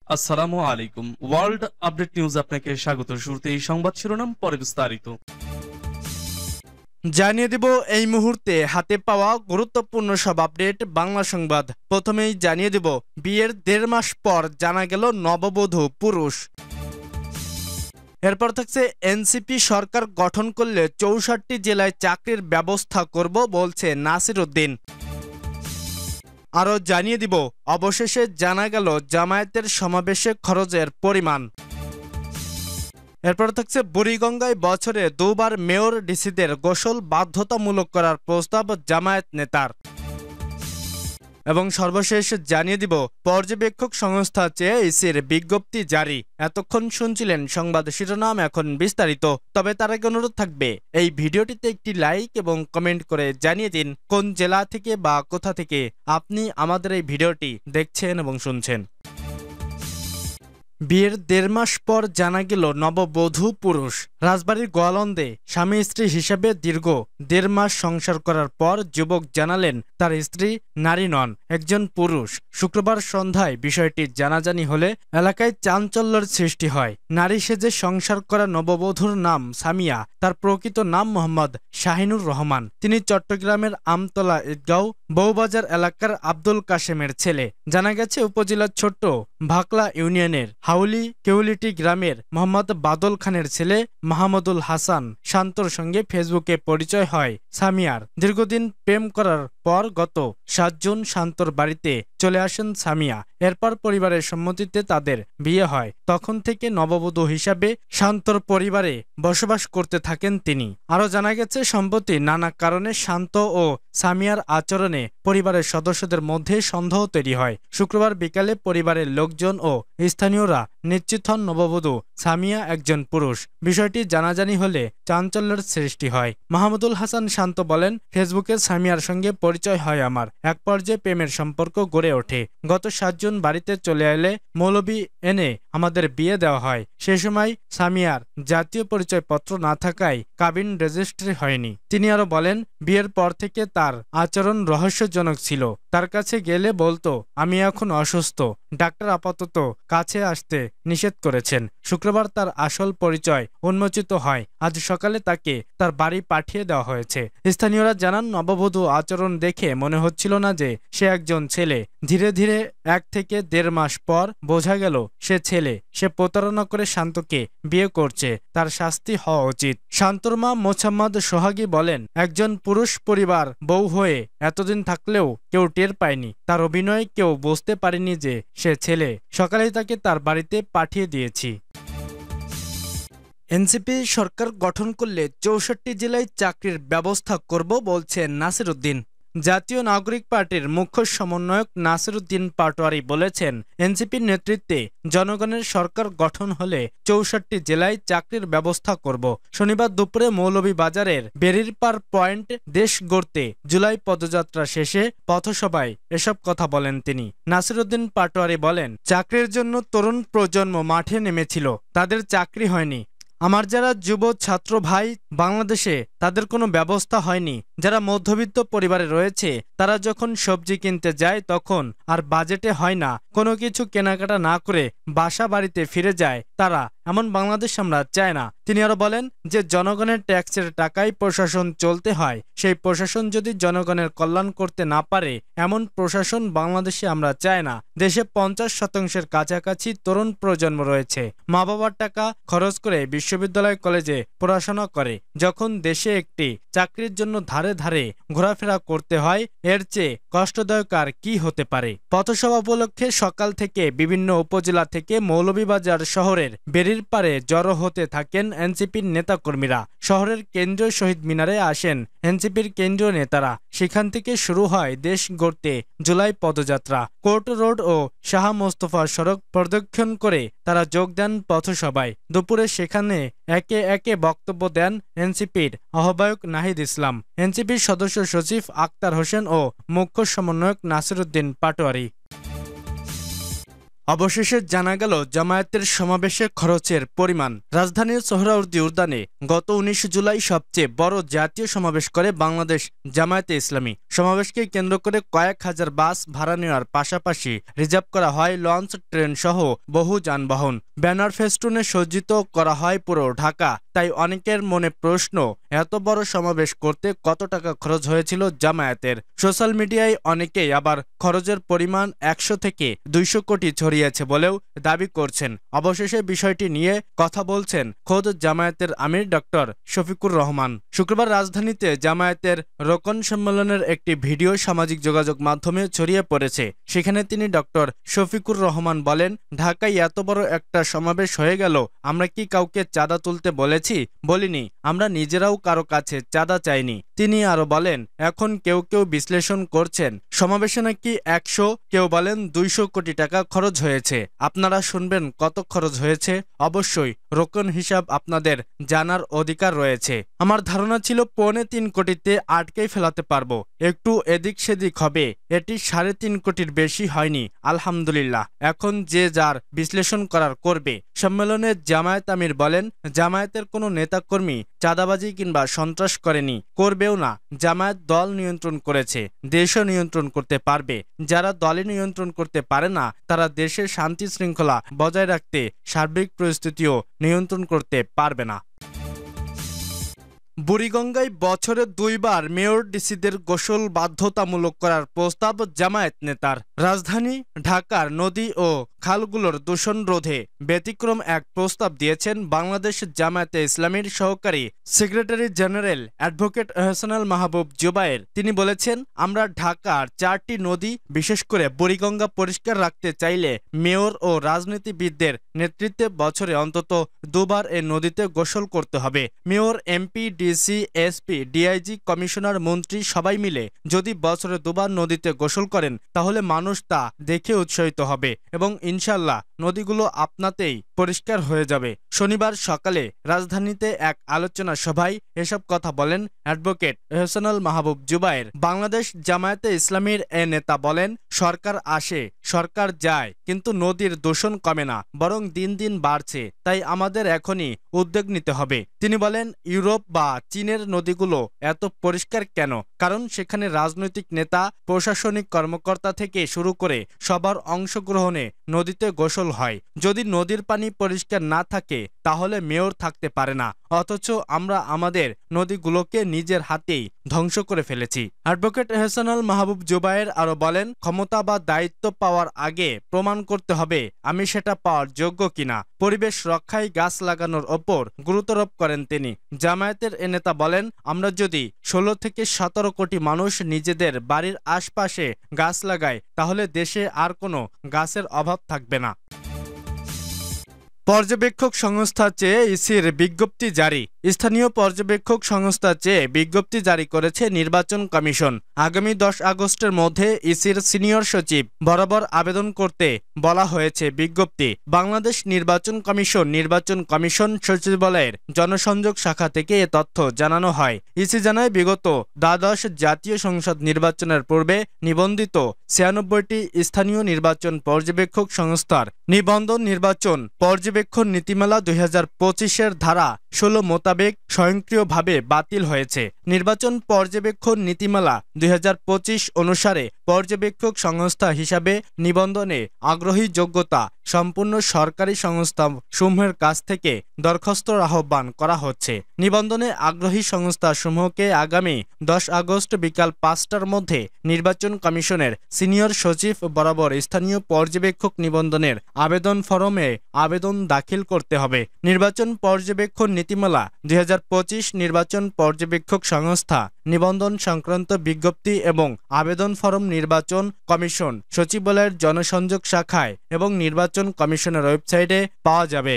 আসসালামু আলাইকুম। World update news আপনাকে স্বাগত। শুরুতেই সংবাদ শিরোনাম, পরে বিস্তারিত। জানিয়ে দেব এই মুহূর্তে হাতে পাওয়া গুরুত্বপূর্ণ সব আপডেট বাংলা সংবাদ। প্রথমেই জানিয়ে দেব বিয়ের 1.5 মাস পর জানা গেল নববধূ পুরুষ। এরপর থাকছে এনসিপি সরকার গঠন করলে 64 জেলায় চাকরির ব্যবস্থা করব বলছে নাসির উদ্দিন। আরও জানিয়ে দিব অবশেষে জানা গেল জামায়াতের সমাবেশে খরচের পরিমাণ। এরপর থাকছে বুড়িগঙ্গায় বছরে 2 বার মেয়র ডিসিদের গোসল বাধ্যতামূলক করার প্রস্তাব জামায়াত নেতার। এবং সর্বশেষ জানিয়ে দিব পর্যবেক্ষক সংস্থা চেয়ে ইসির বিজ্ঞপ্তি জারি। এতক্ষণ শুনছিলেন সংবাদ শিরোনাম, এখন বিস্তারিত। তবে তার আগে অনুরোধ থাকবে এই ভিডিওটিতে একটি লাইক এবং কমেন্ট করে জানিয়ে দিন কোন জেলা থেকে বা কোথা থেকে আপনি আমাদের এই ভিডিওটি দেখছেন এবং শুনছেন। বিয়ের 1.5 মাস পর জানা গেল নববধূ পুরুষ। রাজবাড়ীর গোয়ালন্দে স্বামী স্ত্রী হিসেবে দীর্ঘ 1.5 মাস সংসার করার পর যুবক জানালেন তার স্ত্রী নারী নন, একজন পুরুষ। শুক্রবার সন্ধ্যায় বিষয়টি জানাজানি হলে এলাকায় চাঞ্চল্যের সৃষ্টি হয়। নারী সেজে সংসার করা নববধূর নাম সামিয়া। তার প্রকৃত নাম মোহাম্মদ শাহিনুর রহমান। তিনি চট্টগ্রামের আমতলা ঈদগাঁও বউবাজার এলাকার আব্দুল কাশেমের ছেলে। জানা গেছে উপজেলার ছোট্ট ভাকলা ইউনিয়নের হাউলি কেউলিটি গ্রামের মোহাম্মদ বাদল খানের ছেলে মাহমুদুল হাসান শান্তর সঙ্গে ফেসবুকে পরিচয় হয় সামিয়ার। দীর্ঘদিন প্রেম করার পর গত 7 জুন শান্তর বাড়িতে চলে আসেন সামিয়া। এরপর পরিবারের সম্মতিতে তাদের বিয়ে হয়। তখন থেকে নববধূ হিসাবে শান্তর পরিবারে বসবাস করতে থাকেন তিনি। আরও জানা গেছে সম্প্রতি নানা কারণে শান্ত ও সামিয়ার আচরণে পরিবারের সদস্যদের মধ্যে সন্দেহ তৈরি হয়। শুক্রবার বিকালে পরিবারের লোকজন ও স্থানীয়রা নিশ্চিত হন নববধূ সামিয়া একজন পুরুষ। বিষয়টি জানাজানি হলে চাঞ্চল্যের সৃষ্টি হয়। মাহমুদুল হাসান শান্ত বলেন, ফেসবুকে সামিয়ার সঙ্গে পরিচয় হয় আমার। এক পর্যায়ে প্রেমের সম্পর্ক গড়ে ওঠে। গত 7 জুন বাড়িতে চলে এলে মৌলবি এনে আমাদের বিয়ে দেওয়া হয়। সে সময় সামিয়ার জাতীয় পরিচয়পত্র না থাকায় কাবিন রেজিস্ট্রি হয়নি। তিনি আরো বলেন, বিয়ের পর থেকে তার আচরণ রহস্যজনক ছিল। তার কাছে গেলে বলতো আমি এখন অসুস্থ, ডাক্তার আপাতত কাছে আসতে নিষেধ করেছেন। শুক্রবার তার আসল পরিচয় উন্মোচিত হয়। আজ সকালে তাকে তার বাড়ি পাঠিয়ে দেওয়া হয়েছে। স্থানীয়রা জানান, নববধূ আচরণ দেখে মনে হচ্ছিল না যে সে একজন ছেলে। ধীরে ধীরে 1 থেকে 1.5 মাস পর বোঝা গেল সে ছেলে। সে প্রতারণা করে শান্তকে বিয়ে করছে, তার শাস্তি হওয়া উচিত। শান্তর মা মোছাম্মদ সোহাগী বলেন, একজন পুরুষ পরিবার বউ হয়ে এতদিন থাকলেও কেউ টের পায়নি। তার অভিনয় কেউ বুঝতে পারেনি যে সে ছেলে। সকালেই তাকে তার বাড়িতে পাঠিয়ে দিয়েছি। এনসিপি সরকার গঠন করলে 64 জেলায় চাকরির ব্যবস্থা করব বলছে নাসির উদ্দিন। জাতীয় নাগরিক পার্টির মুখ্য সমন্বয়ক নাসির উদ্দিন পাটোয়ারি বলেছেন, এনসিপির নেতৃত্বে জনগণের সরকার গঠন হলে 64 জেলায় চাকরির ব্যবস্থা করব। শনিবার দুপুরে মৌলভীবাজারের বেরিরপাড় পয়েন্ট দেশ গড়তে জুলাই পদযাত্রা শেষে পথসভায় এসব কথা বলেন তিনি। নাসির উদ্দিন পাটোয়ারি বলেন, চাকরির জন্য তরুণ প্রজন্ম মাঠে নেমেছিল, তাদের চাকরি হয়নি। আমার যারা যুব ছাত্র ভাই বাংলাদেশে, তাদের কোনো ব্যবস্থা হয়নি। যারা মধ্যবিত্ত পরিবারে রয়েছে তারা যখন সবজি কিনতে যায় তখন আর বাজেটে হয় না, কোনো কিছু কেনাকাটা না করে বাসা বাড়িতে ফিরে যায় তারা। এমন বাংলাদেশ আমরা চাই না। তিনি আরো বলেন যে জনগণের ট্যাক্সের টাকায় প্রশাসন চলতে হয়, সেই প্রশাসন যদি জনগণের কল্যাণ করতে না পারে এমন প্রশাসন বাংলাদেশে আমরা চাই না। দেশে 50% কাছাকাছি তরুণ প্রজন্ম রয়েছে, মা বাবার টাকা খরচ করে বিশ্ববিদ্যালয় কলেজে পড়াশোনা করে। যখন দেশে একটি চাকরির জন্য ধারে ধারে ঘোরাফেরা করতে হয়, এর চেয়ে কষ্টদায়ক আর কি হতে পারে। পথসভা উপলক্ষে সকাল থেকে বিভিন্ন উপজেলা থেকে মৌলভীবাজার শহরের বেরিরপাড়ে জড়ো হতে থাকেন এনসিপির নেতাকর্মীরা। শহরের কেন্দ্রীয় শহীদ মিনারে আসেন এনসিপির কেন্দ্রীয় নেতারা। সেখান থেকে শুরু হয় দেশ গড়তে জুলাই পদযাত্রা। কোর্ট রোড ও শাহ মোস্তফা সড়ক প্রদক্ষিণ করে তারা যোগ দেন পথসভায়। দুপুরে সেখানে একে একে বক্তব্য দেন এনসিপির আহ্বায়ক নাহিদ ইসলাম, এনসিপির সদস্য সচিব আক্তার হোসেন ও মুখ্য সমন্বয়ক নাসির উদ্দিন পাটোয়ারি। অবশেষে জানা গেল জামায়াতের সমাবেশে খরচের পরিমাণ। রাজধানীর সোহরাওয়ার্দী উদ্যানে গত ১৯ জুলাই সবচেয়ে বড় জাতীয় সমাবেশ করে বাংলাদেশ জামায়াতে ইসলামী। সমাবেশকে কেন্দ্র করে কয়েক হাজার বাস ভাড়া নেওয়ার পাশাপাশি রিজার্ভ করা হয় লঞ্চ, ট্রেন সহ বহু যানবাহন। ব্যানার ফেস্টুনে সজ্জিত করা হয় পুরো ঢাকা। তাই অনেকের মনে প্রশ্ন, এত বড় সমাবেশ করতে কত টাকা খরচ হয়েছিল জামায়াতের? সোশ্যাল মিডিয়ায় অনেকেই আবার খরচের পরিমাণ ১০০ থেকে ২০০ কোটি ছড়িয়েছে বলেও দাবি করছেন। অবশেষে বিষয়টি নিয়ে কথা বলছেন খোদ জামায়াতের আমির ডক্টর শফিকুর রহমান। শুক্রবার রাজধানীতে জামায়াতের রোকন সম্মেলনের একটি ভিডিও সামাজিক যোগাযোগ মাধ্যমে ছড়িয়ে পড়েছে। সেখানে তিনি ডক্টর শফিকুর রহমান বলেন, ঢাকায় এত বড় একটা সমাবেশ হয়ে গেল, আমরা কি কাউকে চাঁদা তুলতে বলেছি? বলিনি। আমরা নিজেরাও কারো কাছে চাঁদা চাইনি। তিনি আরো বলেন, এখন কেউ কেউ বিশ্লেষণ করছেন সমাবেশে নাকি ১০০, কেউ বলেন ২০০ কোটি টাকা খরচ হয়েছে। আপনারা শুনবেন কত খরচ হয়েছে? অবশ্যই রোকন হিসাব আপনাদের জানার অধিকার রয়েছে। আমার ধারণা ছিল ৩.৫ কোটিতে আটকেই ফেলাতে পারবো, একটু এদিক সেদিক হবে। এটি ৩.৫ কোটির বেশি হয়নি, আলহামদুলিল্লাহ। এখন যে যার বিশ্লেষণ করার করবে। সম্মেলনে জামায়াত আমির বলেন, জামায়াতের কোনো নেতাকর্মী চাঁদাবাজি কিংবা সন্ত্রাস করেনি, করবেও না। জামায়াত দল নিয়ন্ত্রণ করেছে, দেশও নিয়ন্ত্রণ করতে পারবে। যারা দলে নিয়ন্ত্রণ করতে পারে না, তারা দেশের শান্তি শৃঙ্খলা বজায় রাখতে সার্বিক পরিস্থিতিও নিয়ন্ত্রণ করতে পারবে না। বুড়িগঙ্গায় বছরে ২ বার মেয়র ডিসিদের গোসল বাধ্যতামূলক করার প্রস্তাব জামায়াত নেতার। রাজধানী ঢাকার নদী ও খালগুলোর দূষণ রোধে ব্যতিক্রম এক প্রস্তাব দিয়েছেন বাংলাদেশ জামায়াতে ইসলামীর সহকারী সেক্রেটারি জেনারেল অ্যাডভোকেট এহসানুল মাহবুব জুবায়ের। তিনি বলেছেন, আমরা ঢাকার ৪টি নদী বিশেষ করে বুড়িগঙ্গা পরিষ্কার রাখতে চাইলে মেয়র ও রাজনীতিবিদদের নেতৃত্বে বছরে অন্তত ২ বার এ নদীতে গোসল করতে হবে। Mayor, MP, DC, SP, DIG, commissioner, মন্ত্রী সবাই মিলে যদি বছরে ২ বার নদীতে গোসল করেন, তাহলে মানুষ তা দেখে উৎসাহিত হবে এবং ইনশাল্লাহ নদীগুলো আপনাতেই পরিষ্কার হয়ে যাবে। শনিবার সকালে রাজধানীতে এক আলোচনা সভায় এসব কথা বলেন অ্যাডভোকেট এহসানুল মাহবুব জুবায়ের। বাংলাদেশ জামায়াতে ইসলামীর এ নেতা বলেন, সরকার আসে, সরকার যায়, কিন্তু নদীর দূষণ কমে না, বরং দিন দিন বাড়ছে। তাই আমাদের এখনই উদ্যোগ নিতে হবে। তিনি বলেন, ইউরোপ বা চীনের নদীগুলো এত পরিষ্কার কেন? কারণ সেখানে রাজনৈতিক নেতা, প্রশাসনিক কর্মকর্তা থেকে শুরু করে সবার অংশগ্রহণে নদীতে গোসল হয়। যদি নদীর পানি পরিষ্কার না থাকে, তাহলে মেয়র থাকতে পারে না। অথচ আমরা আমাদের নদীগুলোকে নিজের হাতেই ধ্বংস করে ফেলেছি। অ্যাডভোকেট এহসানুল মাহবুব জুবায়ের আরো বলেন, ক্ষমতা বা দায়িত্ব পাওয়ার আগে প্রমাণ করতে হবে আমি সেটা পাওয়ার যোগ্য কিনা। পরিবেশ রক্ষায় গাছ লাগানোর ওপর গুরুত্বারোপ করেন তিনি। জামায়াতের এ নেতা বলেন, আমরা যদি ১৬ থেকে ১৭ কোটি মানুষ নিজেদের বাড়ির আশপাশে গাছ লাগায়, তাহলে দেশে আর কোনো গাছের অভাব থাকবে না। পর্যবেক্ষক সংস্থা চেয়ে ইসির বিজ্ঞপ্তি জারি। স্থানীয় পর্যবেক্ষক সংস্থা চেয়ে বিজ্ঞপ্তি জারি করেছে নির্বাচন কমিশন। আগামী ১০ আগস্টের মধ্যে ইসির সিনিয়র সচিব বরাবর আবেদন করতে বলা হয়েছে বিজ্ঞপ্তি। বাংলাদেশ নির্বাচন কমিশন সচিবালয়ের জনসংযোগ শাখা থেকে এ তথ্য জানানো হয়। ইসি জানায়, বিগত দ্বাদশ জাতীয় সংসদ নির্বাচনের পূর্বে নিবন্ধিত ৯৬টি স্থানীয় নির্বাচন পর্যবেক্ষক সংস্থার নিবন্ধন নির্বাচন পর্যবেক্ষণ নীতিমালা ২০২৫-এর ধারা ১৬ মোতাবেক স্বয়ংক্রিয়ভাবে বাতিল হয়েছে। নির্বাচন পর্যবেক্ষণ নীতিমালা ২০২৫ অনুসারে পর্যবেক্ষক সংস্থা হিসাবে নিবন্ধনে আগ্রহী যোগ্যতা সম্পূর্ণ সরকারি সংস্থা সমূহের কাছ থেকে দরখাস্তর আহ্বান করা হচ্ছে। নিবন্ধনে আগ্রহী সংস্থা সমূহকে আগামী ১০ আগস্ট বিকাল ৫টার মধ্যে নির্বাচন কমিশনের সিনিয়র সচিব বরাবর স্থানীয় পর্যবেক্ষক নিবন্ধনের আবেদন ফরমে আবেদন দাখিল করতে হবে। নির্বাচন পর্যবেক্ষণ নীতিমালা ২০২৫ নির্বাচন পর্যবেক্ষক সংস্থা নিবন্ধন সংক্রান্ত বিজ্ঞপ্তি এবং আবেদন ফরম নির্বাচন কমিশন সচিবালয়ের জনসংযোগ শাখায় এবং নির্বাচন কমিশনের ওয়েবসাইটে পাওয়া যাবে।